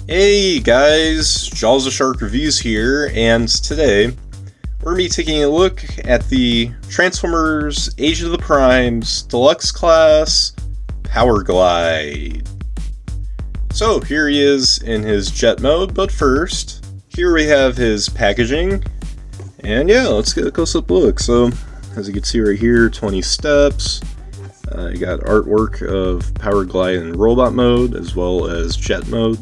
Hey guys, JawsTheSharkReviews here, and today we're going to be taking a look at the Transformers Age of the Primes Deluxe class Powerglide. So here he is in his jet mode, but first, here we have his packaging, and yeah, let's get a close-up look. So as you can see right here, 20 steps. You got artwork of Powerglide in robot mode as well as jet mode.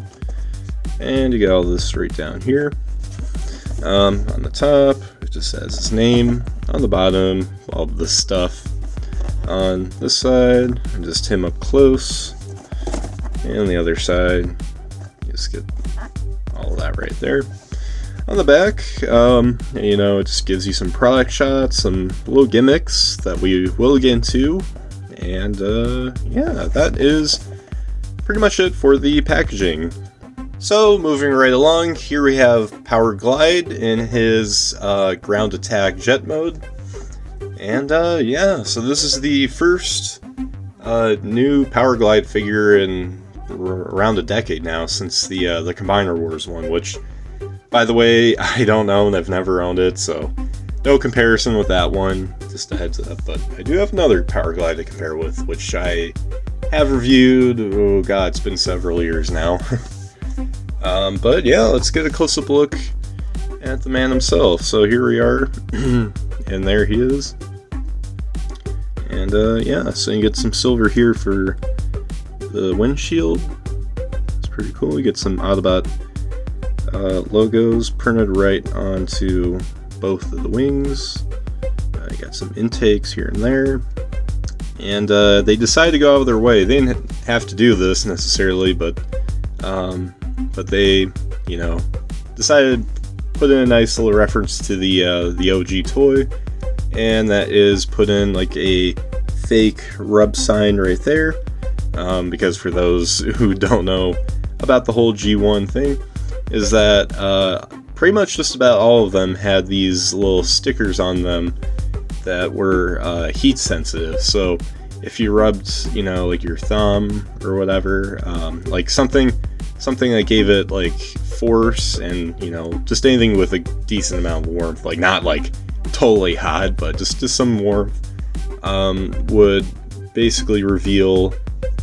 And you got all this right down here. On the top, it just says his name. On the bottom, all this stuff. On this side, just him up close. And on the other side, just get all of that right there. On the back, it just gives you some product shots, some little gimmicks that we will get into. And yeah, that is pretty much it for the packaging. So, moving right along, here we have Powerglide in his ground attack jet mode. And yeah, so this is the first new Powerglide figure in around a decade now, since the Combiner Wars one, which, by the way, I don't own, I've never owned it, so no comparison with that one, just a heads up. But I do have another Powerglide to compare with, which I have reviewed, oh god, it's been several years now. But yeah, let's get a close-up look at the man himself. So here we are, and there he is. And yeah, so you get some silver here for the windshield. It's pretty cool. You get some Autobot logos printed right onto both of the wings. You got some intakes here and there. And they decided to go out of their way. They didn't have to do this necessarily, but they, decided to put in a nice little reference to the OG toy, and that is put in like a fake rub sign right there, because for those who don't know about the whole G1 thing, is that pretty much just about all of them had these little stickers on them that were heat sensitive. So if you rubbed, like your thumb or whatever, like something that gave it like force and just anything with a decent amount of warmth, like not like totally hot, but just some warmth, would basically reveal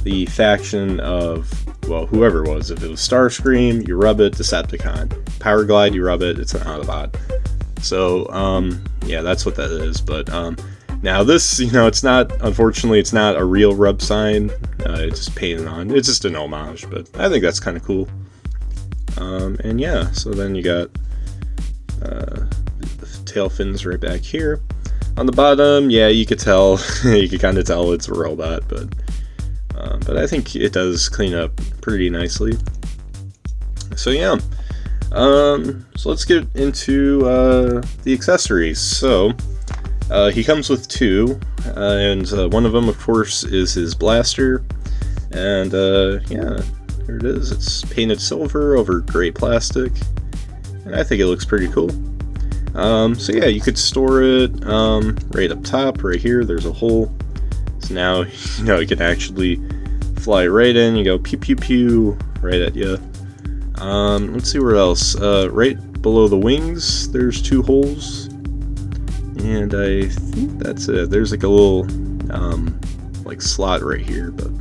the faction of, well, whoever it was. If it was Starscream, you rub it, Decepticon. Powerglide, you rub it, it's an Autobot. So yeah, that's what that is. But now this, it's not, unfortunately, it's not a real rub sign. It's just painted on. It's just an homage, but I think that's kind of cool. And yeah, so then you got the tail fins right back here. On the bottom, yeah, you could tell, you could kind of tell it's a robot, but I think it does clean up pretty nicely. So yeah, so let's get into the accessories. So he comes with two, and one of them, of course, is his blaster. And yeah, here it is. It's painted silver over gray plastic, and I think it looks pretty cool. So yeah, you could store it right up top, right here. There's a hole, so now you can actually fly right in. You go pew pew pew right at you. Let's see where else. Right below the wings, there's two holes. And I think that's it. There's like a little like slot right here, but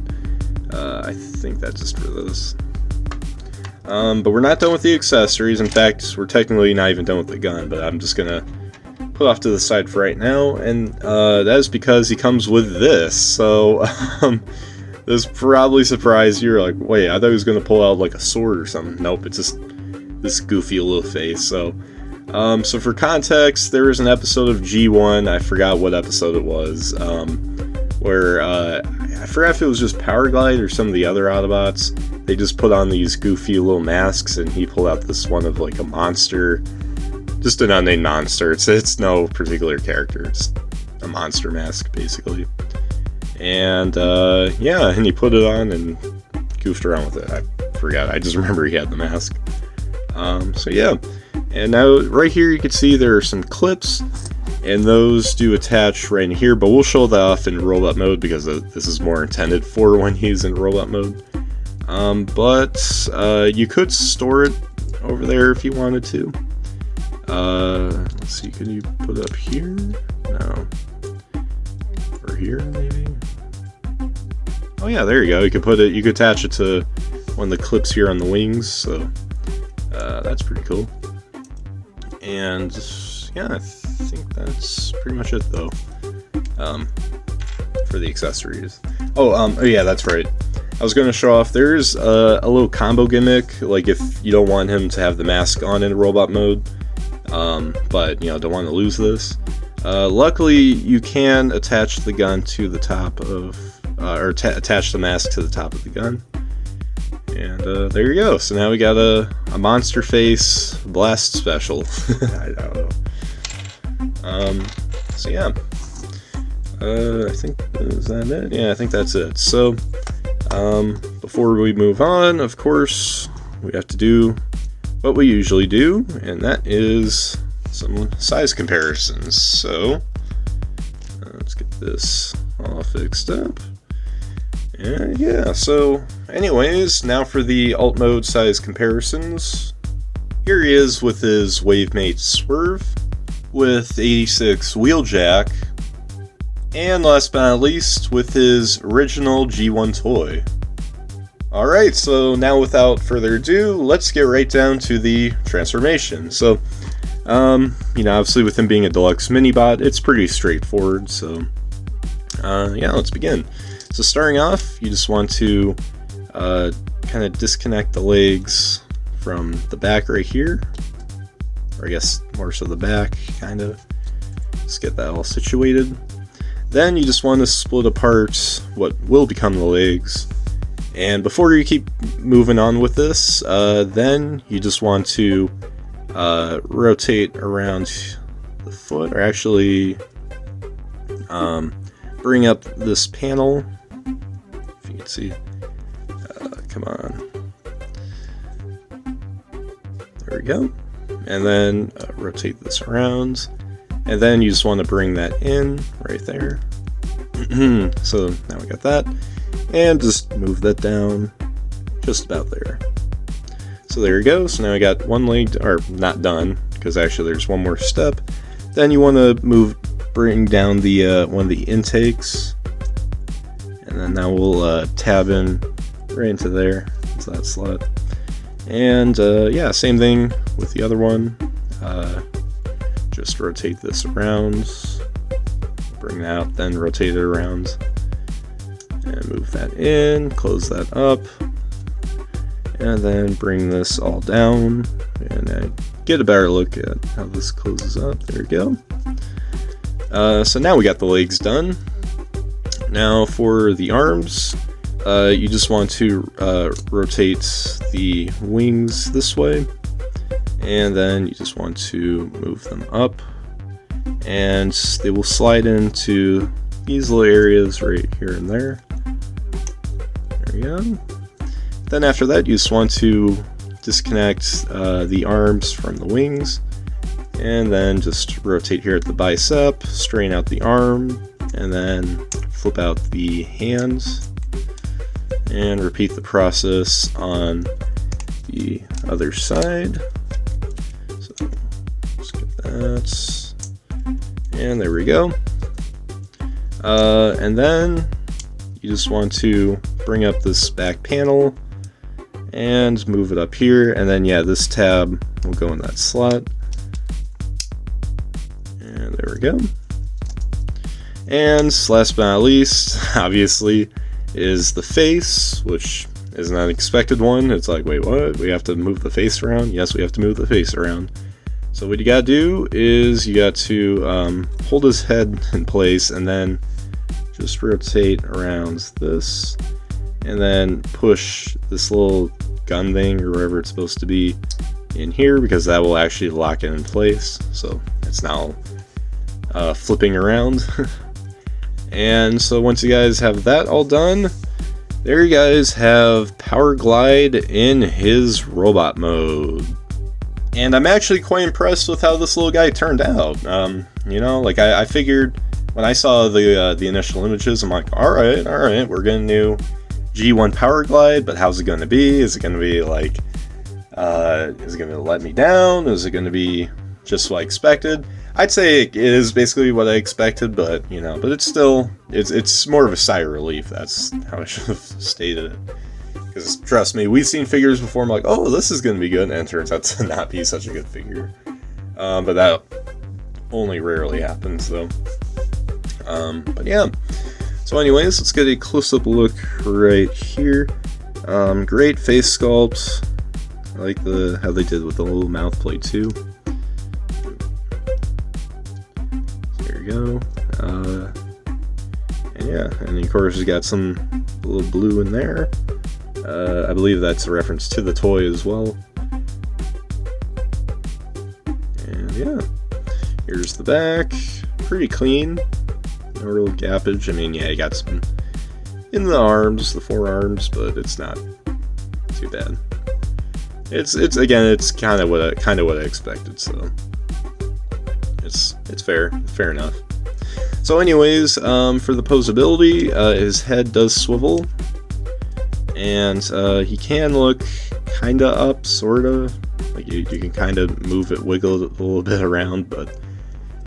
I think that's just for this. But we're not done with the accessories. In fact, we're technically not even done with the gun, but I'm just gonna put off to the side for right now, and that is because he comes with this. So this probably surprised you. You're like, wait, I thought he was gonna pull out like a sword or something. Nope, it's just this goofy little face. So so for context, there was an episode of G1, I forgot what episode it was, where, I forgot if it was just Powerglide or some of the other Autobots. They just put on these goofy little masks, and he pulled out this one of like a monster, just an unnamed monster. It's no particular character, it's a monster mask, basically. And, yeah, and he put it on and goofed around with it. I forgot, I just remember he had the mask. So yeah. And now, right here, you can see there are some clips, and those do attach right in here, but we'll show that off in robot mode because this is more intended for when he's in robot mode. But you could store it over there if you wanted to. Let's see, can you put it up here? No. Or here, maybe? Oh yeah, there you go. You could attach it to one of the clips here on the wings, so that's pretty cool. And yeah, I think that's pretty much it though. For the accessories. Oh yeah, that's right. I was going to show off, there's a little combo gimmick, like if you don't want him to have the mask on in robot mode, but don't want to lose this. Luckily, you can attach the gun to the top of, attach the mask to the top of the gun. And there you go. So now we got a monster face blast special. I don't know. So yeah. I think, is that it? Yeah, I think that's it. So, before we move on, of course, we have to do what we usually do, and that is some size comparisons. So, let's get this all fixed up. And yeah, so anyways, now for the alt mode size comparisons. Here he is with his Wavemate Swerve, with 86 Wheeljack, and last but not least, with his original G1 toy. Alright, so now without further ado, let's get right down to the transformation. So, obviously with him being a Deluxe mini-bot, it's pretty straightforward, so, yeah, let's begin. So starting off, you just want to, kind of disconnect the legs from the back right here, or I guess more so the back, kind of. Just get that all situated. Then you just want to split apart what will become the legs. And before you keep moving on with this, then you just want to rotate around the foot, or actually bring up this panel. If you can see. Come on. There we go. And then rotate this around. And then you just want to bring that in right there. So now we got that. And just move that down just about there. So there you go. So now we got one leg, or not done, because actually there's one more step. Then you want to bring down the one of the intakes. And then now we'll tab in right into there, into that slot. And yeah, same thing with the other one. Just rotate this around, bring that out, then rotate it around, and move that in, close that up, and then bring this all down, and get a better look at how this closes up. There we go. So now we got the legs done. Now for the arms, you just want to rotate the wings this way. And then you just want to move them up, and they will slide into these little areas right here and there. There we go. Then after that, you just want to disconnect the arms from the wings, and then just rotate here at the bicep, straighten out the arm, and then flip out the hands, and repeat the process on the other side. That, and there we go. And then you just want to bring up this back panel and move it up here, and then yeah, this tab will go in that slot. And there we go. And last but not least, obviously, is the face, which is an unexpected one. It's like, wait, what? We have to move the face around? Yes, we have to move the face around. So what you gotta do is you got to hold his head in place, and then just rotate around this, and then push this little gun thing or wherever it's supposed to be in here, because that will actually lock it in place. So it's now flipping around. And so once you guys have that all done, there you guys have Powerglide in his robot mode. And I'm actually quite impressed with how this little guy turned out. Like I figured when I saw the initial images, I'm like, all right, we're getting new G1 Powerglide, but how's it going to be? Is it going to be like, is it going to let me down? Is it going to be just what I expected? I'd say it is basically what I expected, but you know, but it's still, it's more of a sigh of relief. That's how I should have stated it. Because trust me, we've seen figures before. I'm like, oh, this is going to be good, and it turns out to not be such a good figure. But that only rarely happens, though. But yeah. So, anyways, let's get a close-up look right here. Great face sculpt. I like how they did with the little mouth plate too. There we go. And yeah, and of course you got some little blue in there. I believe that's a reference to the toy as well. And yeah, here's the back. Pretty clean. No real gappage. I mean, yeah, you got some in the arms, the forearms, but it's not too bad. It's again, it's kind of what I expected. So it's fair enough. So anyways, for the posability, his head does swivel. And he can look kind of up, sort of. Like you can kind of move it, wiggle it a little bit around, but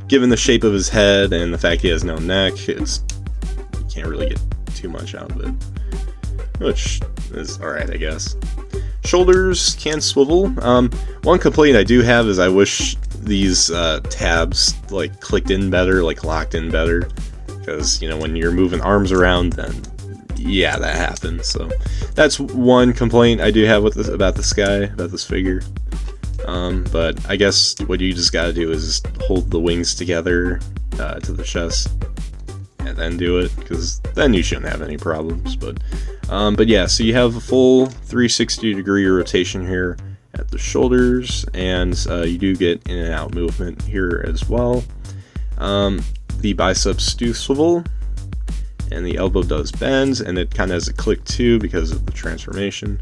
given the shape of his head and the fact he has no neck, you can't really get too much out of it. Which is alright, I guess. Shoulders can swivel. One complaint I do have is I wish these tabs like clicked in better, like locked in better. Because, you know, when you're moving arms around, then yeah, that happens. So that's one complaint I do have with about this figure. But I guess what you just gotta do is just hold the wings together to the chest and then do it, because then you shouldn't have any problems. But yeah, so you have a full 360-degree rotation here at the shoulders, and you do get in and out movement here as well. The biceps do swivel, and the elbow does bend, and it kind of has a click too because of the transformation.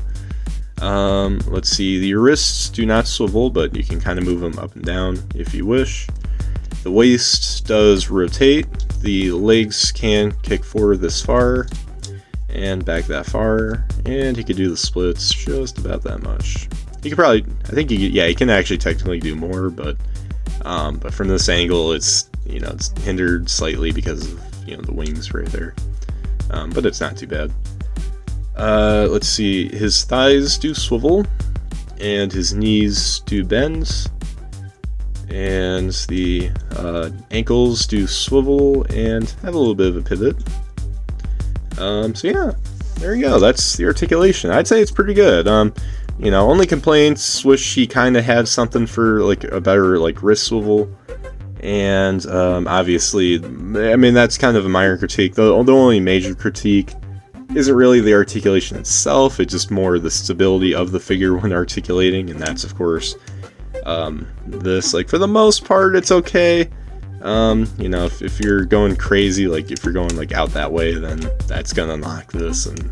Let's see, the wrists do not swivel, but you can kind of move them up and down if you wish. The waist does rotate. The legs can kick forward this far and back that far, and he could do the splits just about that much. You could probably, I think he can actually technically do more, but from this angle, it's, you know, it's hindered slightly because of, you know, the wings right there. But it's not too bad. Let's see, his thighs do swivel, and his knees do bend, and the ankles do swivel and have a little bit of a pivot. So yeah, there you go. That's the articulation. I'd say it's pretty good. You know, only complaints, wish he kind of had something for like a better like wrist swivel. And obviously, I mean, that's kind of a minor critique. The only major critique isn't really the articulation itself, it's just more the stability of the figure when articulating, and that's of course this. Like, for the most part, it's okay. You know, if you're going crazy, like if you're going like out that way, then that's gonna knock this and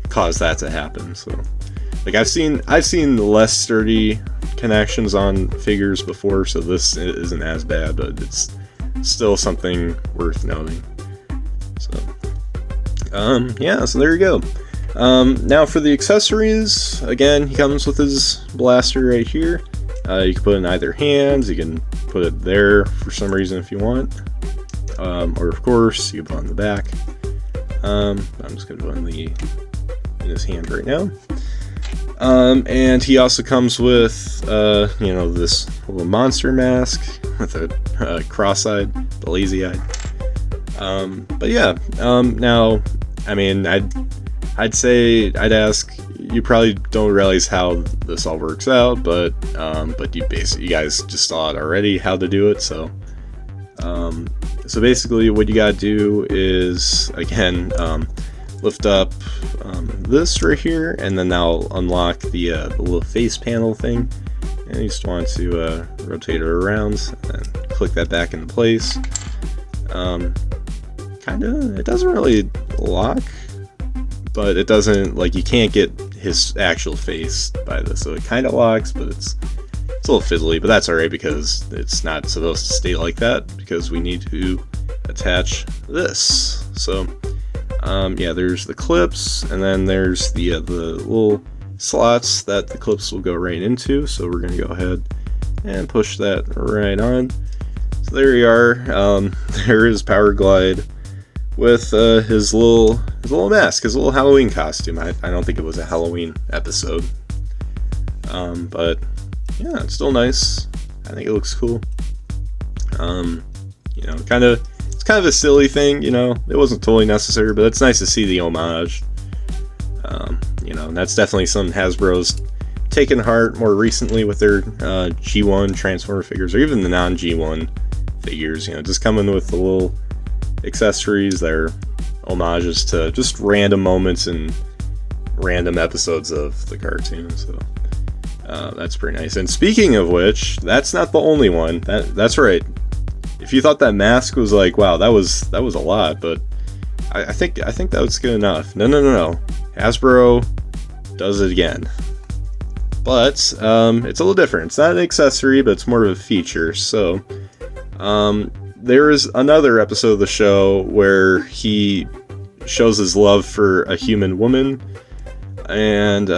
cause that to happen. So, like, I've seen less sturdy connections on figures before, so this isn't as bad, but it's still something worth noting. So yeah, so there you go. Now for the accessories, again, he comes with his blaster right here. You can put it in either hands, you can put it there for some reason if you want, or of course you can put it on the back. I'm just going to put it in his hand right now. And he also comes with, you know, this little monster mask with a cross-eyed, the lazy-eyed. But yeah, now, I mean, I'd say, I'd ask, you probably don't realize how this all works out, but you guys just saw it already, how to do it, so basically what you gotta do is, again, lift up this right here, and then now unlock the little face panel thing, and you just want to rotate it around and click that back into place. It doesn't really lock, but it doesn't, like, you can't get his actual face by this, so it kind of locks, but it's a little fiddly, but that's alright because it's not supposed to stay like that, because we need to attach this. So Yeah, there's the clips, and then there's the little slots that the clips will go right into. So we're going to go ahead and push that right on. So there you are. There is Powerglide with his little mask, his little Halloween costume. I don't think it was a Halloween episode, but yeah, it's still nice. I think it looks cool. You know, it's kind of a silly thing. You know, it wasn't totally necessary, but it's nice to see the homage. You know, and that's definitely something Hasbro's taken heart more recently with their G1 Transformer figures, or even the non-G1 figures. You know, just coming with the little accessories that are homages to just random moments and random episodes of the cartoon. So that's pretty nice. And speaking of which, that's not the only one. That's right. If you thought that mask was like, wow, that was a lot, but I think that was good enough. No. Hasbro does it again. But it's a little different. It's not an accessory, but it's more of a feature. So there is another episode of the show where he shows his love for a human woman. And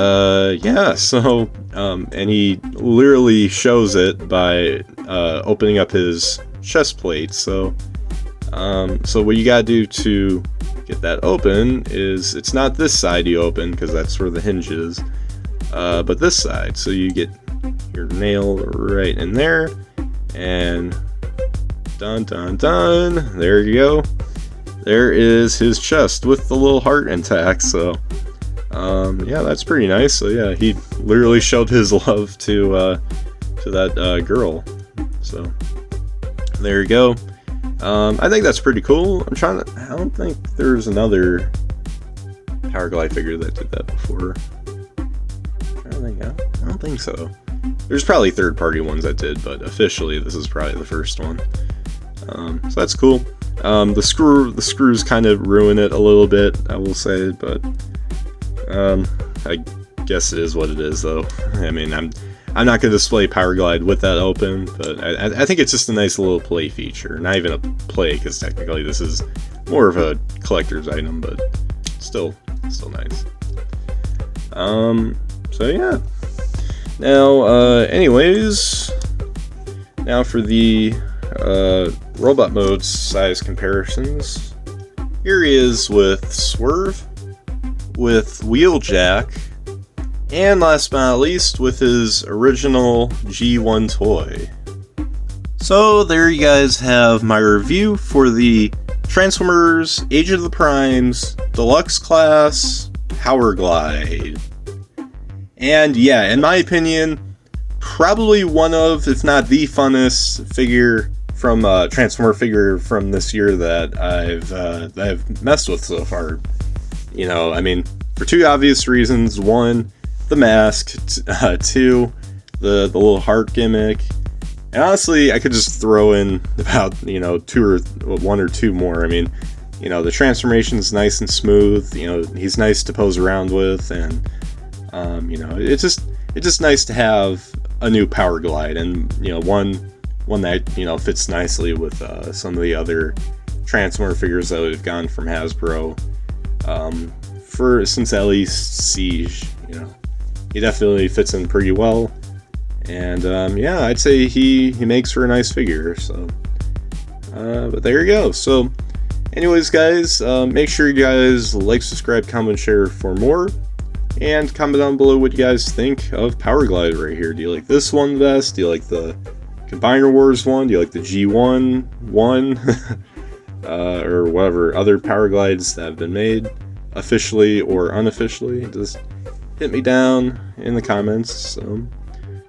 yeah, so and he literally shows it by opening up his chest plate. So what you gotta do to get that open is, it's not this side you open, because that's where the hinge is, but this side. So you get your nail right in there, and dun dun dun, there you go. There is his chest with the little heart intact. So yeah, that's pretty nice. So yeah, he literally showed his love to that girl. So there you go. I think that's pretty cool. I don't think there's another Powerglide figure that did that before. I don't think so. There's probably third-party ones that did, but officially this is probably the first one. So that's cool. The screws kind of ruin it a little bit, I will say, but I guess it is what it is, though. I mean, I'm not going to display Powerglide with that open, but I think it's just a nice little play feature. Not even a play, because technically this is more of a collector's item, but still nice. So yeah. Now, anyways, now for the robot mode size comparisons. Here he is with Swerve, with Wheeljack, and last but not least, with his original G1 toy. So there you guys have my review for the Transformers Age of the Primes Deluxe Class Powerglide. And yeah, in my opinion, probably one of, if not the funnest figure from Transformer figure from this year that I've messed with so far. You know, I mean, for two obvious reasons. One, the mask. Two, the little heart gimmick. And honestly, I could just throw in about, you know, one or two more. I mean, you know, the transformation's nice and smooth. You know, he's nice to pose around with, and you know, it's just nice to have a new Powerglide, and you know, one that, you know, fits nicely with some of the other Transformer figures that have gone from Hasbro since at least Siege. You know, he definitely fits in pretty well. And yeah, I'd say he makes for a nice figure. So, but there you go. So, anyways, guys, make sure you guys like, subscribe, comment, share for more, and comment down below what you guys think of Powerglide right here. Do you like this one the best? Do you like the Combiner Wars one? Do you like the G1 one? Or whatever other Powerglides that have been made, officially or unofficially? Just hit me down in the comments. So.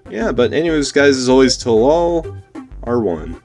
Yeah, but anyways, guys, as always, till all are one.